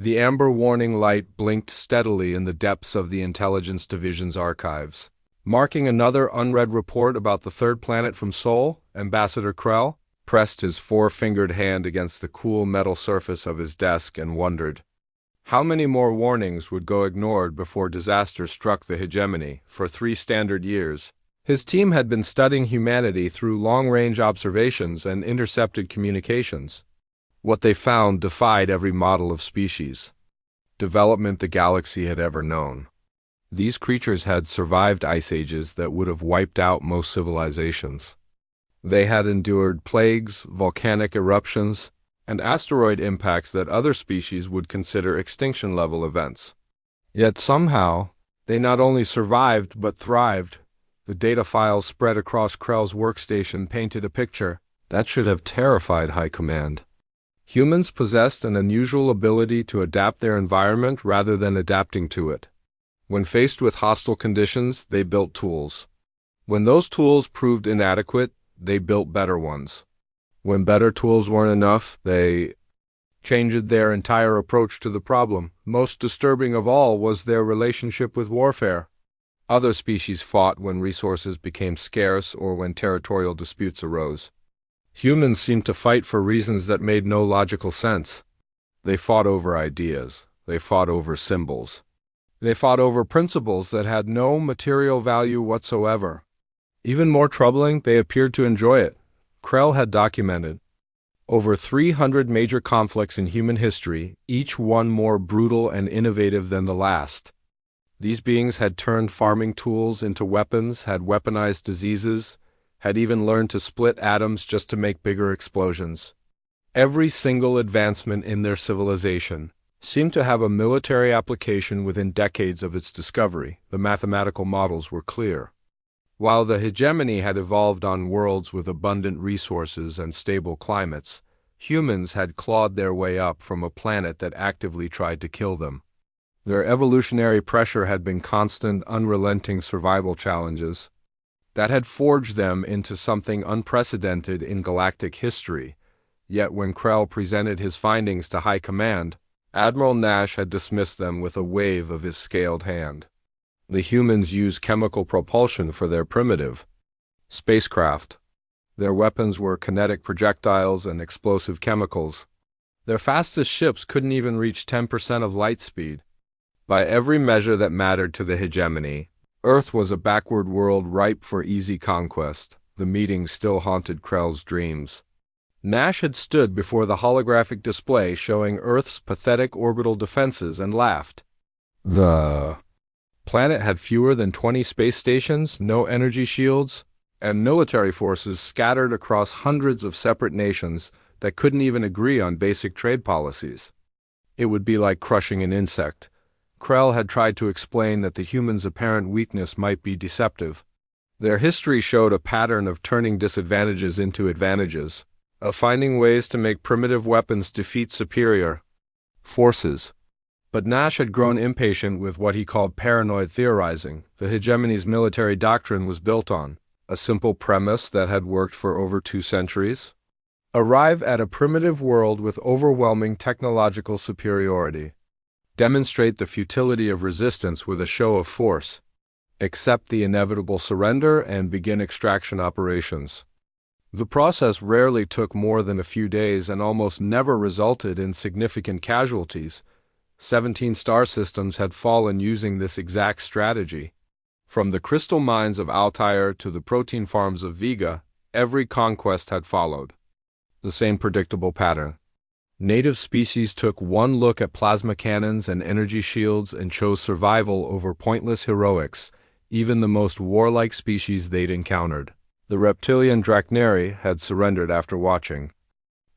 The amber warning light blinked steadily in the depths of the Intelligence Division's archives. Marking another unread report about the third planet from Sol, Ambassador Krell pressed his four-fingered hand against the cool metal surface of his desk and wondered. How many more warnings would go ignored before disaster struck the hegemony? For 3 standard years, his team had been studying humanity through long-range observations and intercepted communications. What they found defied every model of species development the galaxy had ever known. These creatures had survived ice ages that would have wiped out most civilizations. They had endured plagues, volcanic eruptions, and asteroid impacts that other species would consider extinction-level events. Yet somehow, they not only survived but thrived. The data files spread across Krell's workstation painted a picture that should have terrified High Command. Humans possessed an unusual ability to adapt their environment rather than adapting to it. When faced with hostile conditions, they built tools. When those tools proved inadequate, they built better ones. When better tools weren't enough, they changed their entire approach to the problem. Most disturbing of all was their relationship with warfare. Other species fought when resources became scarce or when territorial disputes arose. Humans seemed to fight for reasons that made no logical sense. They fought over ideas. They fought over symbols. They fought over principles that had no material value whatsoever. Even more troubling, they appeared to enjoy it. Krell had documented over 300 major conflicts in human history, each one more brutal and innovative than the last. These beings had turned farming tools into weapons, had weaponized diseases, had even learned to split atoms just to make bigger explosions. Every single advancement in their civilization seemed to have a military application within decades of its discovery. The mathematical models were clear. While the hegemony had evolved on worlds with abundant resources and stable climates, humans had clawed their way up from a planet that actively tried to kill them. Their evolutionary pressure had been constant, unrelenting survival challenges that had forged them into something unprecedented in galactic history. Yet when Krell presented his findings to High Command, Admiral Nash had dismissed them with a wave of his scaled hand. The humans used chemical propulsion for their primitive spacecraft. Their weapons were kinetic projectiles and explosive chemicals. Their fastest ships couldn't even reach 10% of light speed. By every measure that mattered to the hegemony, Earth was a backward world ripe for easy conquest. The meeting still haunted Krell's dreams. Nash had stood before the holographic display showing Earth's pathetic orbital defenses and laughed. The planet had fewer than 20 space stations, no energy shields, and military forces scattered across hundreds of separate nations that couldn't even agree on basic trade policies. It would be like crushing an insect. Krell had tried to explain that the humans' apparent weakness might be deceptive. Their history showed a pattern of turning disadvantages into advantages, of finding ways to make primitive weapons defeat superior forces. But Nash had grown impatient with what he called paranoid theorizing. The hegemony's military doctrine was built on a simple premise that had worked for over 2 centuries. Arrive at a primitive world with overwhelming technological superiority. Demonstrate the futility of resistance with a show of force. Accept the inevitable surrender and begin extraction operations. The process rarely took more than a few days and almost never resulted in significant casualties. 17 star systems had fallen using this exact strategy. From the crystal mines of Altair to the protein farms of Vega, every conquest had followed the same predictable pattern. Native species took one look at plasma cannons and energy shields and chose survival over pointless heroics, even the most warlike species they'd encountered. The reptilian Drachneri had surrendered after watching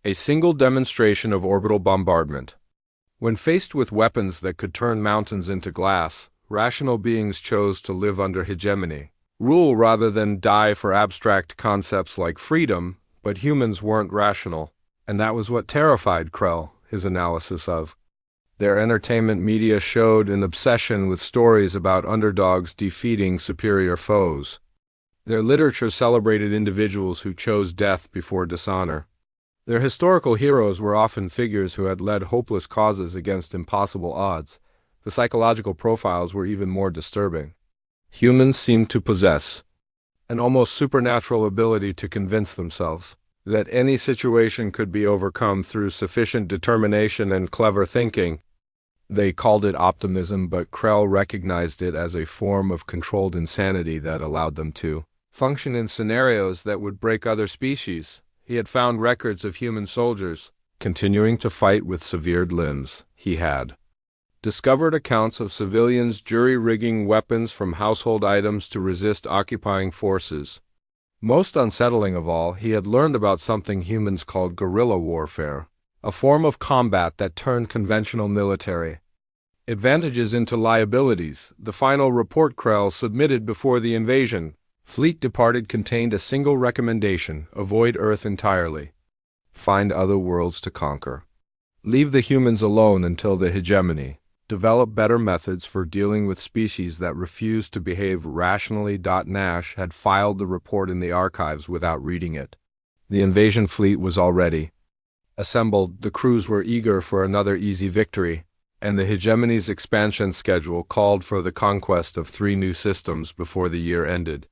a single demonstration of orbital bombardment. When faced with weapons that could turn mountains into glass, rational beings chose to live under hegemony, rule rather than die for abstract concepts like freedom. But humans weren't rational, and that was what terrified Krell, his analysis of. Their entertainment media showed an obsession with stories about underdogs defeating superior foes. Their literature celebrated individuals who chose death before dishonor. Their historical heroes were often figures who had led hopeless causes against impossible odds. The psychological profiles were even more disturbing. Humans seemed to possess an almost supernatural ability to convince themselves that any situation could be overcome through sufficient determination and clever thinking. They called it optimism, but Krell recognized it as a form of controlled insanity that allowed them to function in scenarios that would break other species. He had found records of human soldiers continuing to fight with severed limbs. He had discovered accounts of civilians jury-rigging weapons from household items to resist occupying forces. Most unsettling of all, he had learned about something humans called guerrilla warfare, a form of combat that turned conventional military advantages into liabilities. The final report Krell submitted before the invasion fleet departed contained a single recommendation: avoid Earth entirely. Find other worlds to conquer. Leave the humans alone until the hegemony. Develop better methods for dealing with species that refuse to behave rationally. Nash had filed the report in the archives without reading it. The invasion fleet was already assembled. The crews were eager for another easy victory, and the hegemony's expansion schedule called for the conquest of 3 new systems before the year ended.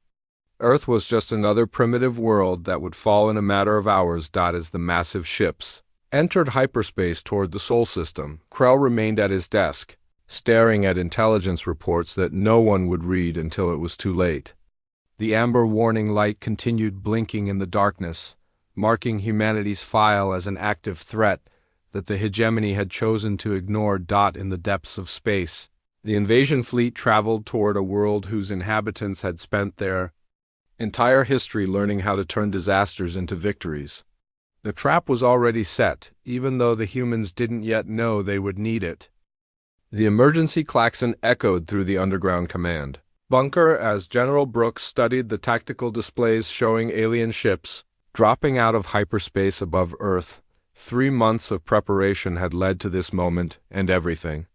Earth was just another primitive world that would fall in a matter of hours. As the massive ships entered hyperspace toward the Sol system, Krell remained at his desk, staring at intelligence reports that no one would read until it was too late. The amber warning light continued blinking in the darkness, marking humanity's file as an active threat that the hegemony had chosen to ignore. In the depths of space, the invasion fleet traveled toward a world whose inhabitants had spent their entire history learning how to turn disasters into victories. The trap was already set, even though the humans didn't yet know they would need it. The emergency klaxon echoed through the underground command bunker as General Brooks studied the tactical displays showing alien ships dropping out of hyperspace above Earth. 3 months of preparation had led to this moment, and everything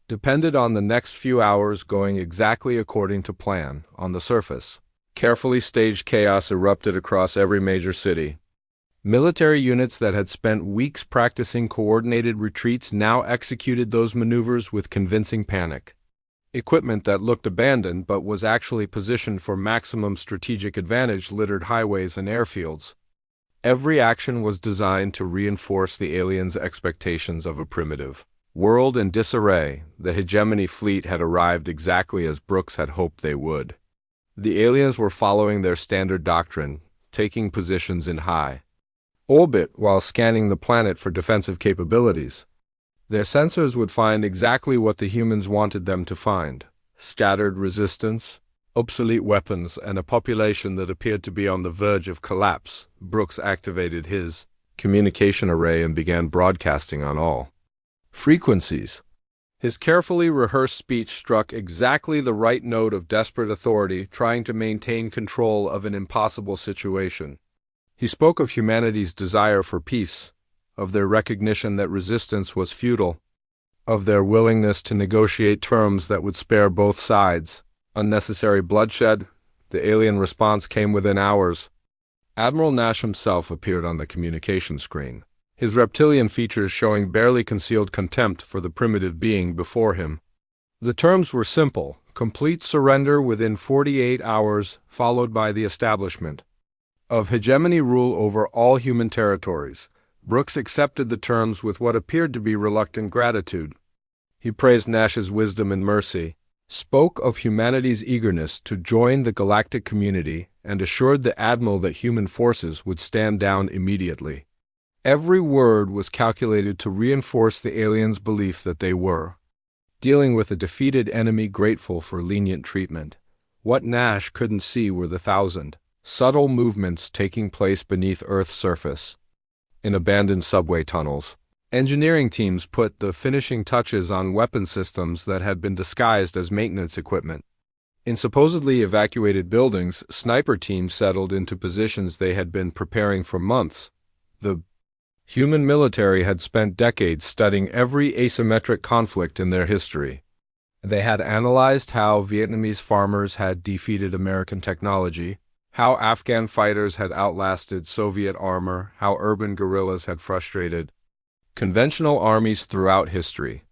depended on the next few hours going exactly according to plan. On the surface, carefully staged chaos erupted across every major city. Military units that had spent weeks practicing coordinated retreats now executed those maneuvers with convincing panic. Equipment that looked abandoned but was actually positioned for maximum strategic advantage littered highways and airfields. Every action was designed to reinforce the aliens' expectations of a primitive world in disarray. The hegemony fleet had arrived exactly as Brooks had hoped they would. The aliens were following their standard doctrine, taking positions in high orbit while scanning the planet for defensive capabilities. Their sensors would find exactly what the humans wanted them to find: scattered resistance, obsolete weapons, and a population that appeared to be on the verge of collapse. Brooks activated his communication array and began broadcasting on all frequencies. His carefully rehearsed speech struck exactly the right note of desperate authority, trying to maintain control of an impossible situation. He spoke of humanity's desire for peace, of their recognition that resistance was futile, of their willingness to negotiate terms that would spare both sides unnecessary bloodshed. The alien response came within hours. Admiral Nash himself appeared on the communication screen, his reptilian features showing barely concealed contempt for the primitive being before him. The terms were simple: complete surrender within 48 hours, followed by the establishment of hegemony rule over all human territories. Brooks accepted the terms with what appeared to be reluctant gratitude. He praised Nash's wisdom and mercy, spoke of humanity's eagerness to join the galactic community, and assured the Admiral that human forces would stand down immediately. Every word was calculated to reinforce the aliens' belief that they were dealing with a defeated enemy grateful for lenient treatment. What Nash couldn't see were the 1,000 subtle movements taking place beneath Earth's surface. In abandoned subway tunnels, engineering teams put the finishing touches on weapon systems that had been disguised as maintenance equipment. In supposedly evacuated buildings, sniper teams settled into positions they had been preparing for months. The human military had spent decades studying every asymmetric conflict in their history. They had analyzed how Vietnamese farmers had defeated American technology, How Afghan fighters had outlasted Soviet armor, how urban guerrillas had frustrated conventional armies throughout history.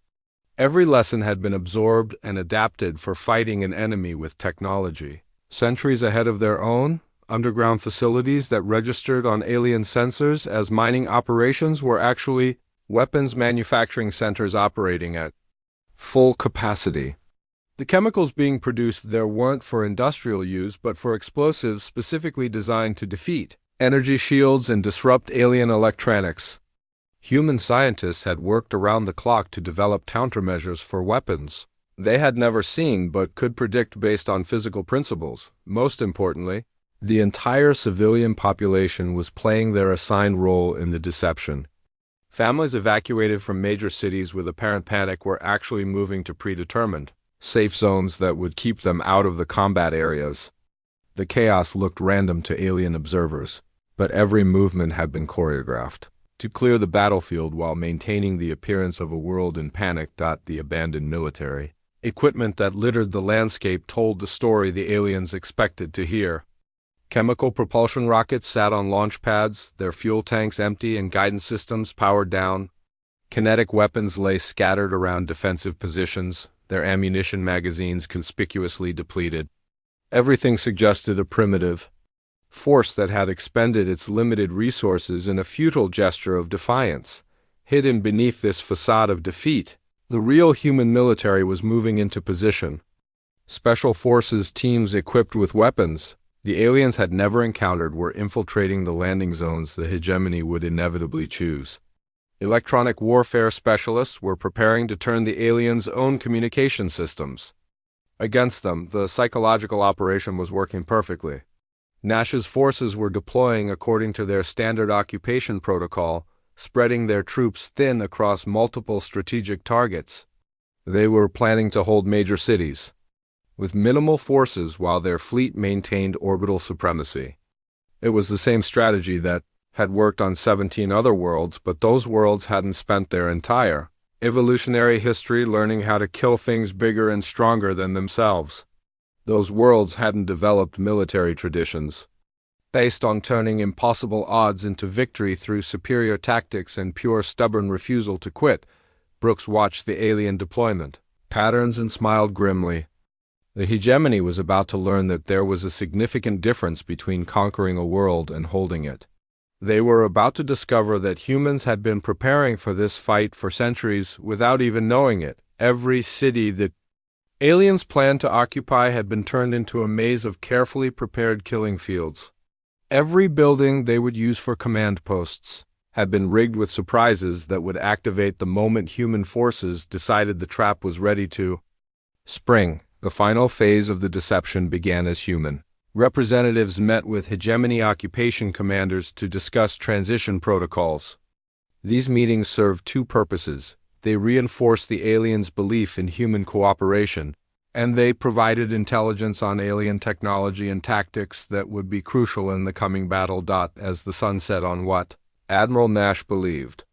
Every lesson had been absorbed and adapted for fighting an enemy with technology. Centuries ahead of their own, underground facilities that registered on alien sensors as mining operations were actually weapons manufacturing centers operating at full capacity. The chemicals being produced there weren't for industrial use but for explosives specifically designed to defeat energy shields and disrupt alien electronics. Human scientists had worked around the clock to develop countermeasures for weapons they had never seen but could predict based on physical principles. Most importantly, the entire civilian population was playing their assigned role in the deception. Families evacuated from major cities with apparent panic were actually moving to predetermined, safe zones that would keep them out of the combat areas. The chaos looked random to alien observers, but every movement had been choreographed to clear the battlefield while maintaining the appearance of a world in panic. The abandoned military equipment that littered the landscape told the story the aliens expected to hear. Chemical propulsion rockets sat on launch pads, their fuel tanks empty and guidance systems powered down. Kinetic weapons lay scattered around defensive positions, their ammunition magazines conspicuously depleted. Everything suggested a primitive force that had expended its limited resources in a futile gesture of defiance. Hidden beneath this facade of defeat, the real human military was moving into position. Special forces teams equipped with weapons the aliens had never encountered were infiltrating the landing zones the hegemony would inevitably choose. Electronic warfare specialists were preparing to turn the aliens' own communication systems against them. The psychological operation was working perfectly. Nash's forces were deploying according to their standard occupation protocol, spreading their troops thin across multiple strategic targets. They were planning to hold major cities with minimal forces while their fleet maintained orbital supremacy. It was the same strategy that had worked on 17 other worlds, but those worlds hadn't spent their entire evolutionary history learning how to kill things bigger and stronger than themselves. Those worlds hadn't developed military traditions based on turning impossible odds into victory through superior tactics and pure stubborn refusal to quit. Brooks watched the alien deployment patterns and smiled grimly. The hegemony was about to learn that there was a significant difference between conquering a world and holding it. They were about to discover that humans had been preparing for this fight for centuries without even knowing it. Every city the aliens planned to occupy had been turned into a maze of carefully prepared killing fields. Every building they would use for command posts had been rigged with surprises that would activate the moment human forces decided the trap was ready to spring. The final phase of the deception began as human representatives met with hegemony occupation commanders to discuss transition protocols. These meetings served two purposes. They reinforced the aliens' belief in human cooperation, and they provided intelligence on alien technology and tactics that would be crucial in the coming battle. As the sun set on what Admiral Nash believed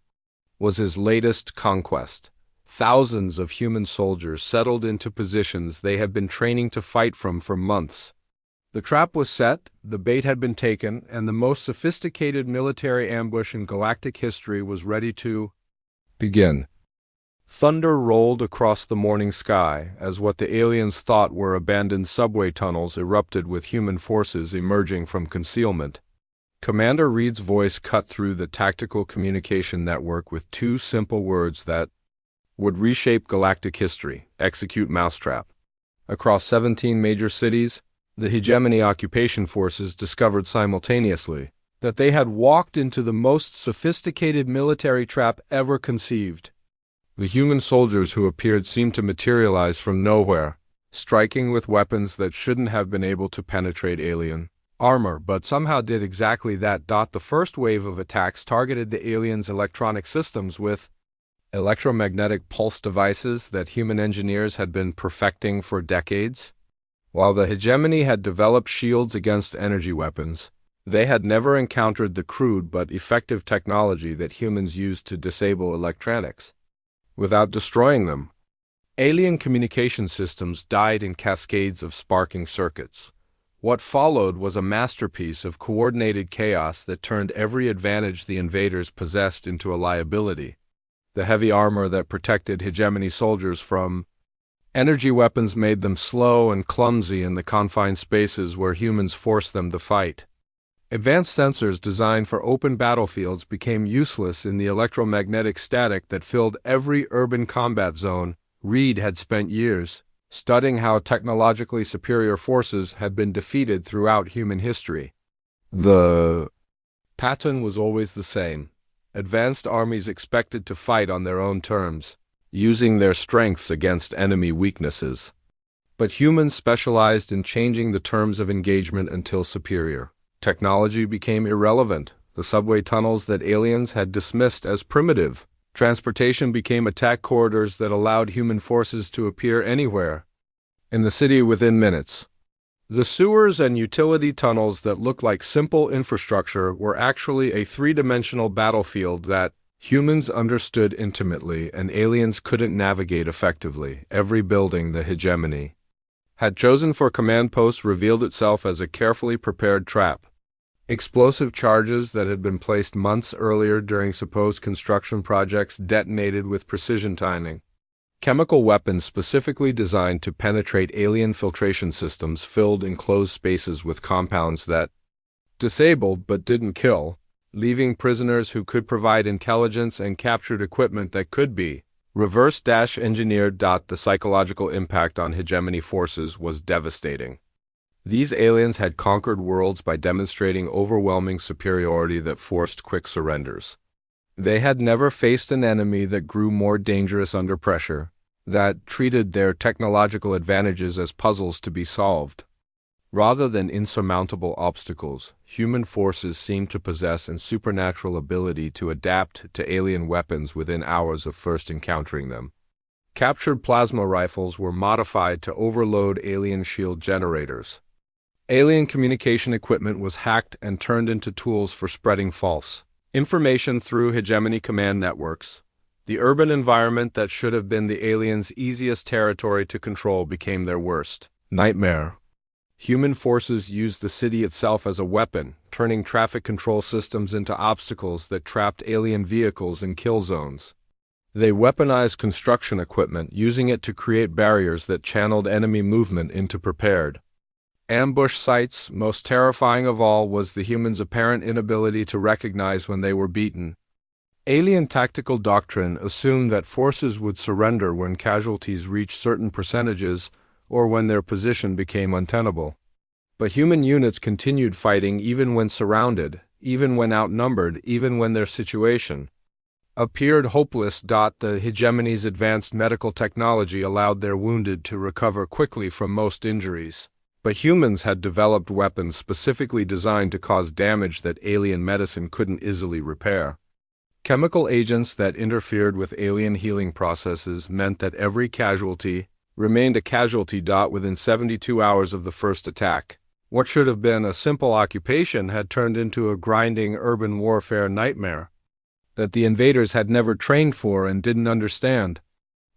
was his latest conquest, thousands of human soldiers settled into positions they had been training to fight from for months. The trap was set, the bait had been taken, and the most sophisticated military ambush in galactic history was ready to begin. Thunder rolled across the morning sky as what the aliens thought were abandoned subway tunnels erupted with human forces emerging from concealment. Commander Reed's voice cut through the tactical communication network with two simple words that would reshape galactic history: execute mousetrap. Across 17 major cities, the hegemony occupation forces discovered simultaneously that they had walked into the most sophisticated military trap ever conceived. The human soldiers who appeared seemed to materialize from nowhere, striking with weapons that shouldn't have been able to penetrate alien armor, but somehow did exactly that. The first wave of attacks targeted the aliens' electronic systems with electromagnetic pulse devices that human engineers had been perfecting for decades. While the hegemony had developed shields against energy weapons, they had never encountered the crude but effective technology that humans used to disable electronics without destroying them. Alien communication systems died in cascades of sparking circuits. What followed was a masterpiece of coordinated chaos that turned every advantage the invaders possessed into a liability. The heavy armor that protected hegemony soldiers from energy weapons made them slow and clumsy in the confined spaces where humans forced them to fight. Advanced sensors designed for open battlefields became useless in the electromagnetic static that filled every urban combat zone. Reed had spent years studying how technologically superior forces had been defeated throughout human history. The pattern was always the same. Advanced armies expected to fight on their own terms, using their strengths against enemy weaknesses. But humans specialized in changing the terms of engagement until superior technology became irrelevant. The subway tunnels that aliens had dismissed as primitive. Transportation became attack corridors that allowed human forces to appear anywhere in the city within minutes. The sewers and utility tunnels that looked like simple infrastructure were actually a three-dimensional battlefield that humans understood intimately and aliens couldn't navigate effectively. Every building the hegemony had chosen for command posts revealed itself as a carefully prepared trap. Explosive charges that had been placed months earlier during supposed construction projects detonated with precision timing. Chemical weapons specifically designed to penetrate alien filtration systems filled enclosed spaces with compounds that disabled but didn't kill, leaving prisoners who could provide intelligence and captured equipment that could be reverse-engineered. The psychological impact on hegemony forces was devastating. These aliens had conquered worlds by demonstrating overwhelming superiority that forced quick surrenders. They had never faced an enemy that grew more dangerous under pressure, that treated their technological advantages as puzzles to be solved. Rather than insurmountable obstacles, human forces seemed to possess a supernatural ability to adapt to alien weapons within hours of first encountering them. Captured plasma rifles were modified to overload alien shield generators. Alien communication equipment was hacked and turned into tools for spreading false information through hegemony command networks. The urban environment that should have been the aliens' easiest territory to control became their worst nightmare. Human forces used the city itself as a weapon, turning traffic control systems into obstacles that trapped alien vehicles in kill zones. They weaponized construction equipment, using it to create barriers that channeled enemy movement into prepared ambush sites. Most terrifying of all was the humans' apparent inability to recognize when they were beaten. Alien tactical doctrine assumed that forces would surrender when casualties reached certain percentages or when their position became untenable. But human units continued fighting even when surrounded, even when outnumbered, even when their situation appeared hopeless. The hegemony's advanced medical technology allowed their wounded to recover quickly from most injuries. But humans had developed weapons specifically designed to cause damage that alien medicine couldn't easily repair. Chemical agents that interfered with alien healing processes meant that every casualty remained a casualty. Within 72 hours of the first attack, what should have been a simple occupation had turned into a grinding urban warfare nightmare that the invaders had never trained for and didn't understand.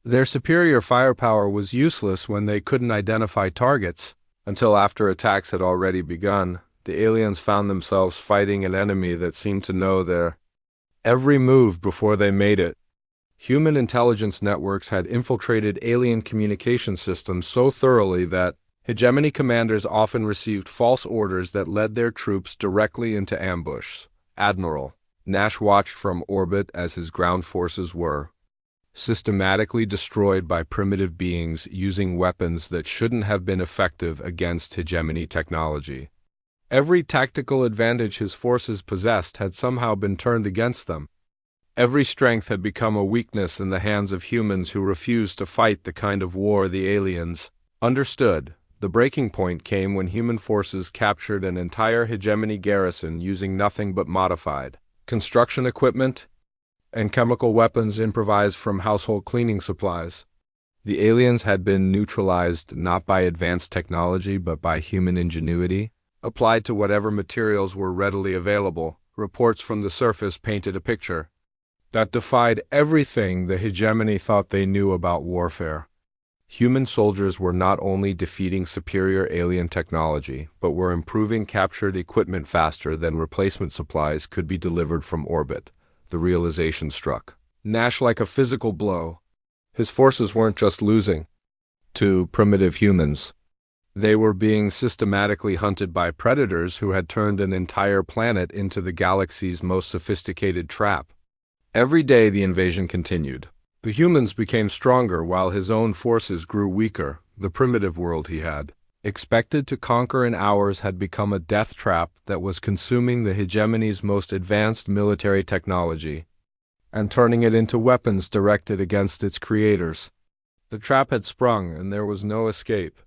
Their superior firepower was useless when they couldn't identify targets. Until after attacks had already begun, the aliens found themselves fighting an enemy that seemed to know their every move before they made it. Human intelligence networks had infiltrated alien communication systems so thoroughly that hegemony commanders often received false orders that led their troops directly into ambush. Admiral Nash watched from orbit as his ground forces were systematically destroyed by primitive beings using weapons that shouldn't have been effective against hegemony technology. Every tactical advantage his forces possessed had somehow been turned against them. Every strength had become a weakness in the hands of humans who refused to fight the kind of war the aliens understood. The breaking point came when human forces captured an entire hegemony garrison using nothing but modified construction equipment and chemical weapons improvised from household cleaning supplies. The aliens had been neutralized not by advanced technology but by human ingenuity, applied to whatever materials were readily available. Reports from the surface painted a picture that defied everything the hegemony thought they knew about warfare. Human soldiers were not only defeating superior alien technology, but were improving captured equipment faster than replacement supplies could be delivered from orbit. The realization struck Nash like a physical blow. His forces weren't just losing to primitive humans. They were being systematically hunted by predators who had turned an entire planet into the galaxy's most sophisticated trap. Every day the invasion continued. The humans became stronger while his own forces grew weaker. The primitive world he had expected to conquer in hours had become a death trap that was consuming the hegemony's most advanced military technology and turning it into weapons directed against its creators. The trap had sprung, and there was no escape.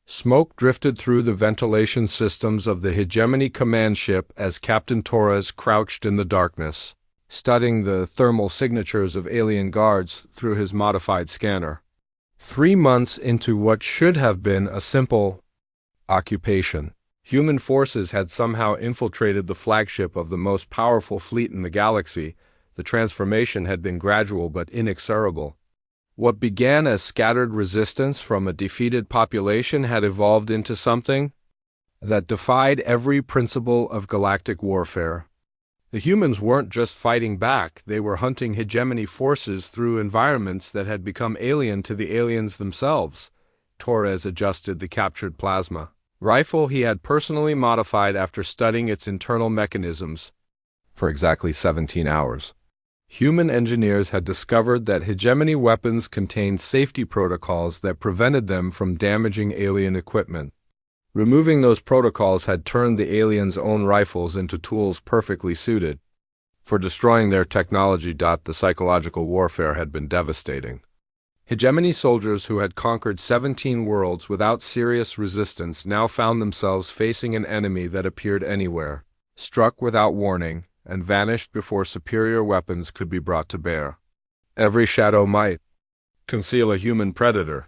Smoke drifted through the ventilation systems of the hegemony command ship as Captain Torres crouched in the darkness, studying the thermal signatures of alien guards through his modified scanner. 3 months into what should have been a simple occupation, human forces had somehow infiltrated the flagship of the most powerful fleet in the galaxy. The transformation had been gradual but inexorable. What began as scattered resistance from a defeated population had evolved into something that defied every principle of galactic warfare. The humans weren't just fighting back, they were hunting hegemony forces through environments that had become alien to the aliens themselves. Torres adjusted the captured plasma rifle he had personally modified after studying its internal mechanisms for exactly 17 hours. Human engineers had discovered that hegemony weapons contained safety protocols that prevented them from damaging alien equipment. Removing those protocols had turned the aliens' own rifles into tools perfectly suited for destroying their technology. The psychological warfare had been devastating. Hegemony soldiers who had conquered 17 worlds without serious resistance now found themselves facing an enemy that appeared anywhere, struck without warning, and vanished before superior weapons could be brought to bear. Every shadow might conceal a human predator.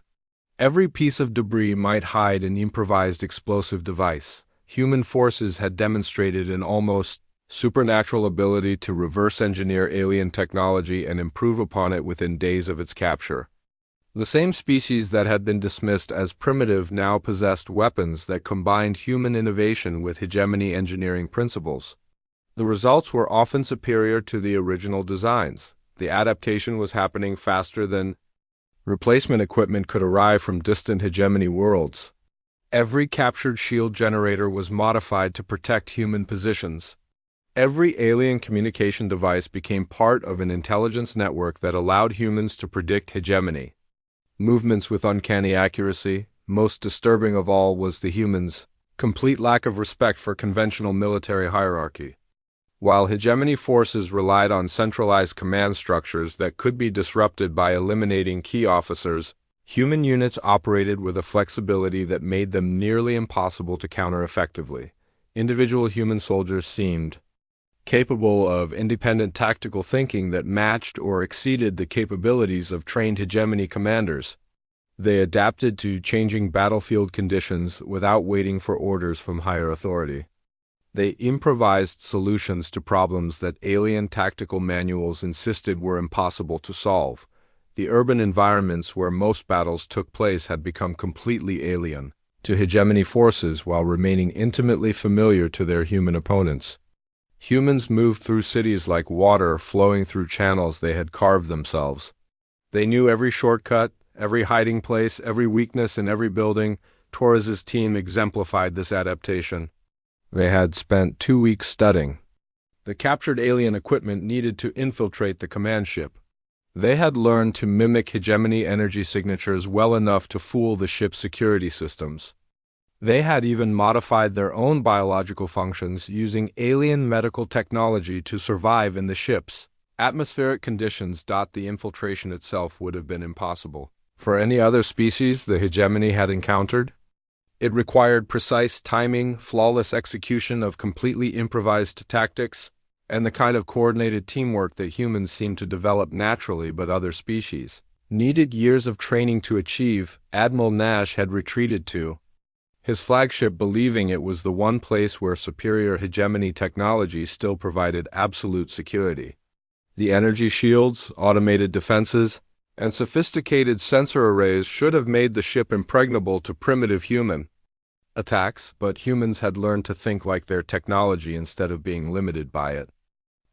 Every piece of debris might hide an improvised explosive device. Human forces had demonstrated an almost supernatural ability to reverse engineer alien technology and improve upon it within days of its capture. The same species that had been dismissed as primitive now possessed weapons that combined human innovation with hegemony engineering principles. The results were often superior to the original designs. The adaptation was happening faster than replacement equipment could arrive from distant hegemony worlds. Every captured shield generator was modified to protect human positions. Every alien communication device became part of an intelligence network that allowed humans to predict hegemony movements with uncanny accuracy. Most disturbing of all was the humans' complete lack of respect for conventional military hierarchy. While hegemony forces relied on centralized command structures that could be disrupted by eliminating key officers, human units operated with a flexibility that made them nearly impossible to counter effectively. Individual human soldiers seemed capable of independent tactical thinking that matched or exceeded the capabilities of trained hegemony commanders. They adapted to changing battlefield conditions without waiting for orders from higher authority. They improvised solutions to problems that alien tactical manuals insisted were impossible to solve. The urban environments where most battles took place had become completely alien to hegemony forces while remaining intimately familiar to their human opponents. Humans moved through cities like water flowing through channels they had carved themselves. They knew every shortcut, every hiding place, every weakness in every building. Torres's team exemplified this adaptation. They had spent 2 weeks studying the captured alien equipment needed to infiltrate the command ship. They had learned to mimic hegemony energy signatures well enough to fool the ship's security systems. They had even modified their own biological functions using alien medical technology to survive in the ship's atmospheric conditions. The infiltration itself would have been impossible for any other species the hegemony had encountered. It required precise timing, flawless execution of completely improvised tactics, and the kind of coordinated teamwork that humans seem to develop naturally but other species needed years of training to achieve. Admiral Nash had retreated to his flagship, believing it was the one place where superior hegemony technology still provided absolute security. The energy shields, automated defenses, and sophisticated sensor arrays should have made the ship impregnable to primitive human attacks, but humans had learned to think like their technology instead of being limited by it.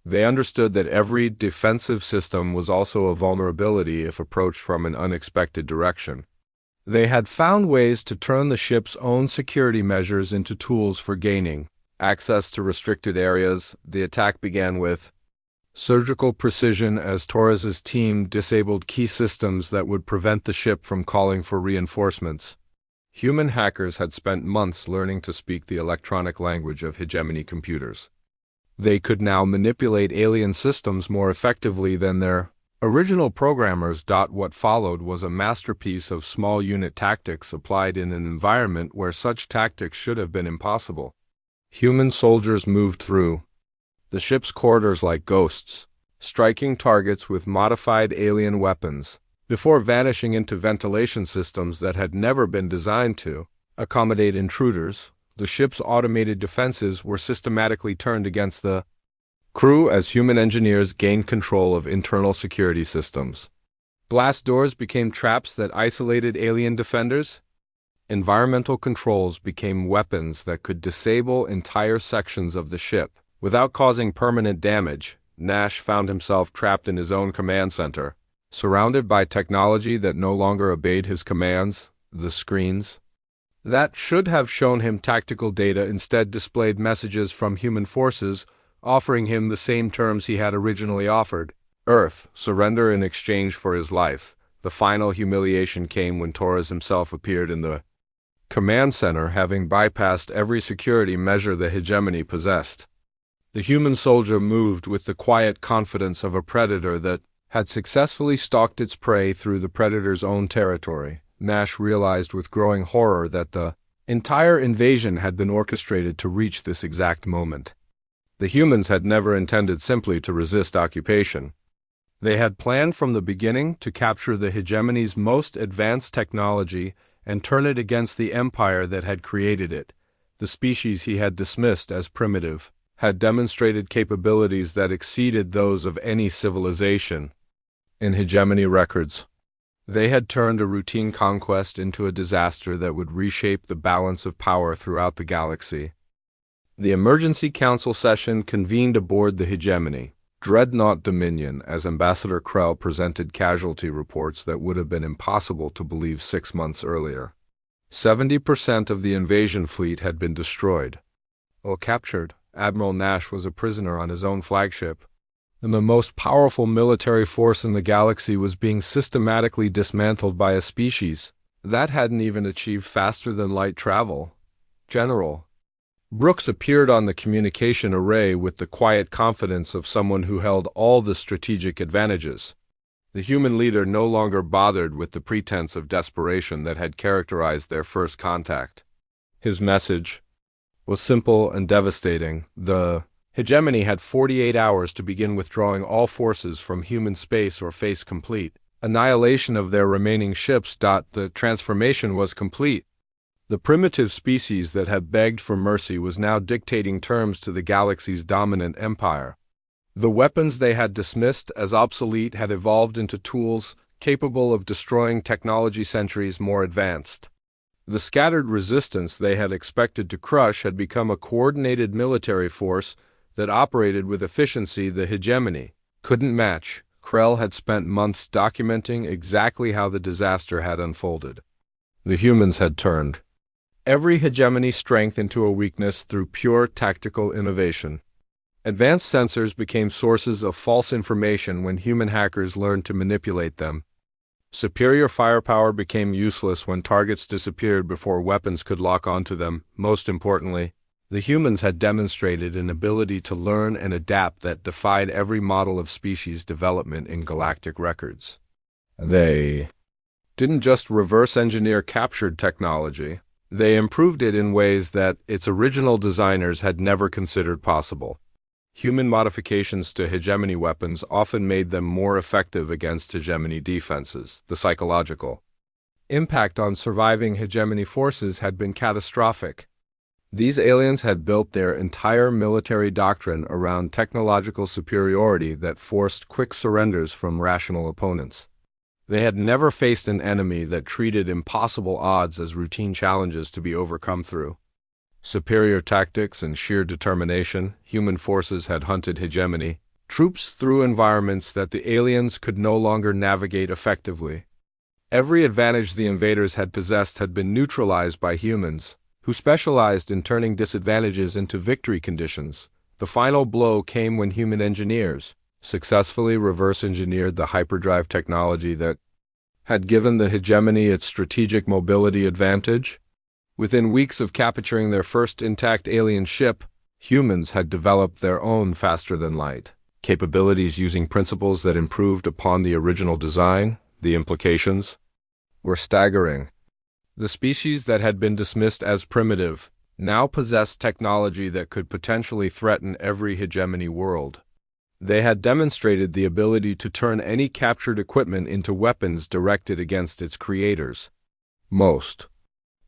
They understood that every defensive system was also a vulnerability if approached from an unexpected direction. They had found ways to turn the ship's own security measures into tools for gaining access to restricted areas. The attack began with surgical precision as Torres's team disabled key systems that would prevent the ship from calling for reinforcements. Human hackers had spent months learning to speak the electronic language of hegemony computers. They could now manipulate alien systems more effectively than their original programmers. What followed was a masterpiece of small unit tactics applied in an environment where such tactics should have been impossible. Human soldiers moved through the ship's corridors like ghosts, striking targets with modified alien weapons, before vanishing into ventilation systems that had never been designed to accommodate intruders. The ship's automated defenses were systematically turned against the crew as human engineers gained control of internal security systems. Blast doors became traps that isolated alien defenders. Environmental controls became weapons that could disable entire sections of the ship without causing permanent damage. Nash found himself trapped in his own command center, surrounded by technology that no longer obeyed his commands. The screens that should have shown him tactical data instead displayed messages from human forces, offering him the same terms he had originally offered: Earth, surrender in exchange for his life. The final humiliation came when Torres himself appeared in the command center, having bypassed every security measure the hegemony possessed. The human soldier moved with the quiet confidence of a predator that had successfully stalked its prey through the predator's own territory. Nash realized with growing horror that the entire invasion had been orchestrated to reach this exact moment. The humans had never intended simply to resist occupation. They had planned from the beginning to capture the hegemony's most advanced technology and turn it against the empire that had created it. The species he had dismissed as primitive had demonstrated capabilities that exceeded those of any civilization in hegemony records. They had turned a routine conquest into a disaster that would reshape the balance of power throughout the galaxy. The emergency council session convened aboard the hegemony Dreadnought Dominion as Ambassador Krell presented casualty reports that would have been impossible to believe 6 months earlier. 70% of the invasion fleet had been destroyed or captured. Admiral Nash was a prisoner on his own flagship, and the most powerful military force in the galaxy was being systematically dismantled by a species that hadn't even achieved faster-than-light travel. General Brooks appeared on the communication array with the quiet confidence of someone who held all the strategic advantages. The human leader no longer bothered with the pretense of desperation that had characterized their first contact. His message was simple and devastating. The hegemony had 48 hours to begin withdrawing all forces from human space or face complete annihilation of their remaining ships. The transformation was complete. The primitive species that had begged for mercy was now dictating terms to the galaxy's dominant empire. The weapons they had dismissed as obsolete had evolved into tools capable of destroying technology centuries more advanced. The scattered resistance they had expected to crush had become a coordinated military force that operated with efficiency the hegemony couldn't match. Krell had spent months documenting exactly how the disaster had unfolded. The humans had turned every hegemony strength into a weakness through pure tactical innovation. Advanced sensors became sources of false information when human hackers learned to manipulate them. Superior firepower became useless when targets disappeared before weapons could lock onto them. Most importantly, the humans had demonstrated an ability to learn and adapt that defied every model of species development in galactic records. They didn't just reverse engineer captured technology, they improved it in ways that its original designers had never considered possible. Human modifications to hegemony weapons often made them more effective against hegemony defenses. The psychological impact on surviving hegemony forces had been catastrophic. These aliens had built their entire military doctrine around technological superiority that forced quick surrenders from rational opponents. They had never faced an enemy that treated impossible odds as routine challenges to be overcome through superior tactics and sheer determination. Human forces had hunted hegemony troops through environments that the aliens could no longer navigate effectively. Every advantage the invaders had possessed had been neutralized by humans, who specialized in turning disadvantages into victory conditions. The final blow came when human engineers successfully reverse-engineered the hyperdrive technology that had given the hegemony its strategic mobility advantage. Within weeks of capturing their first intact alien ship, humans had developed their own faster-than-light capabilities using principles that improved upon the original design. The implications were staggering. The species that had been dismissed as primitive now possessed technology that could potentially threaten every hegemony world. They had demonstrated the ability to turn any captured equipment into weapons directed against its creators. Most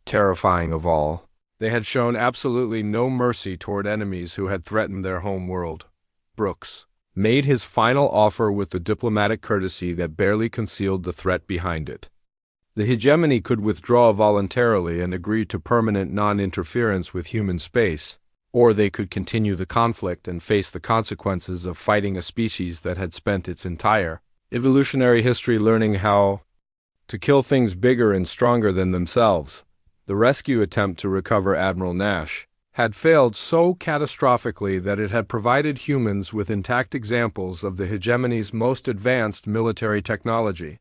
terrifying of all, they had shown absolutely no mercy toward enemies who had threatened their home world. Brooks made his final offer with the diplomatic courtesy that barely concealed the threat behind it. The hegemony could withdraw voluntarily and agree to permanent non-interference with human space, or they could continue the conflict and face the consequences of fighting a species that had spent its entire evolutionary history learning how to kill things bigger and stronger than themselves. The rescue attempt to recover Admiral Nash had failed so catastrophically that it had provided humans with intact examples of the hegemony's most advanced military technology.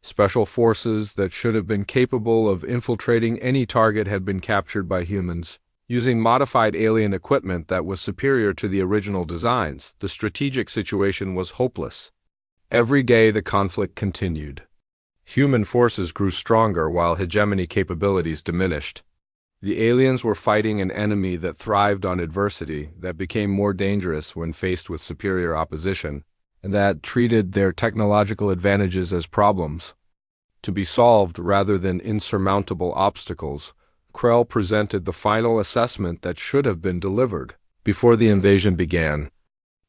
Special forces that should have been capable of infiltrating any target had been captured by humans, using modified alien equipment that was superior to the original designs. The strategic situation was hopeless. Every day the conflict continued. Human forces grew stronger while hegemony capabilities diminished. The aliens were fighting an enemy that thrived on adversity, that became more dangerous when faced with superior opposition, and that treated their technological advantages as problems to be solved rather than insurmountable obstacles. Krell presented the final assessment that should have been delivered before the invasion began.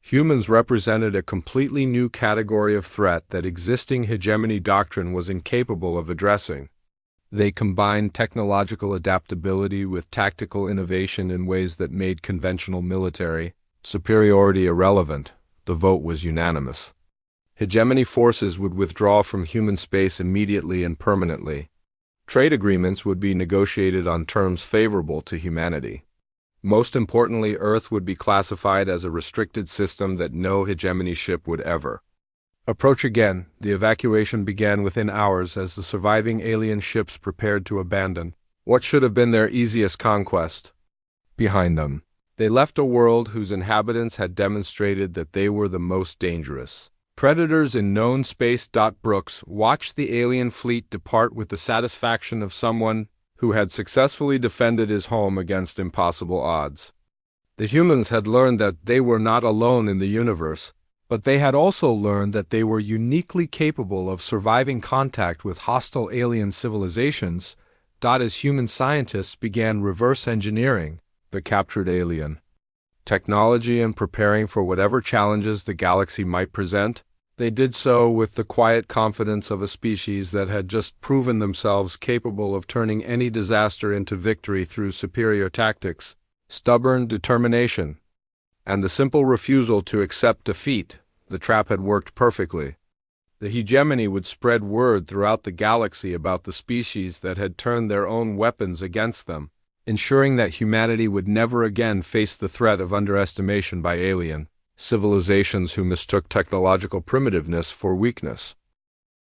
Humans represented a completely new category of threat that existing hegemony doctrine was incapable of addressing. They combined technological adaptability with tactical innovation in ways that made conventional military superiority irrelevant. The vote was unanimous. Hegemony forces would withdraw from human space immediately and permanently. Trade agreements would be negotiated on terms favorable to humanity. Most importantly, Earth would be classified as a restricted system that no hegemony ship would ever approach again. The evacuation began within hours as the surviving alien ships prepared to abandon what should have been their easiest conquest behind them. They left a world whose inhabitants had demonstrated that they were the most dangerous predators in known space. Brooks watched the alien fleet depart with the satisfaction of someone who had successfully defended his home against impossible odds. The humans had learned that they were not alone in the universe, but they had also learned that they were uniquely capable of surviving contact with hostile alien civilizations. As human scientists began reverse engineering the captured alien technology and preparing for whatever challenges the galaxy might present, they did so with the quiet confidence of a species that had just proven themselves capable of turning any disaster into victory through superior tactics, stubborn determination, and the simple refusal to accept defeat. The trap had worked perfectly. The hegemony would spread word throughout the galaxy about the species that had turned their own weapons against them, ensuring that humanity would never again face the threat of underestimation by alien civilizations who mistook technological primitiveness for weakness.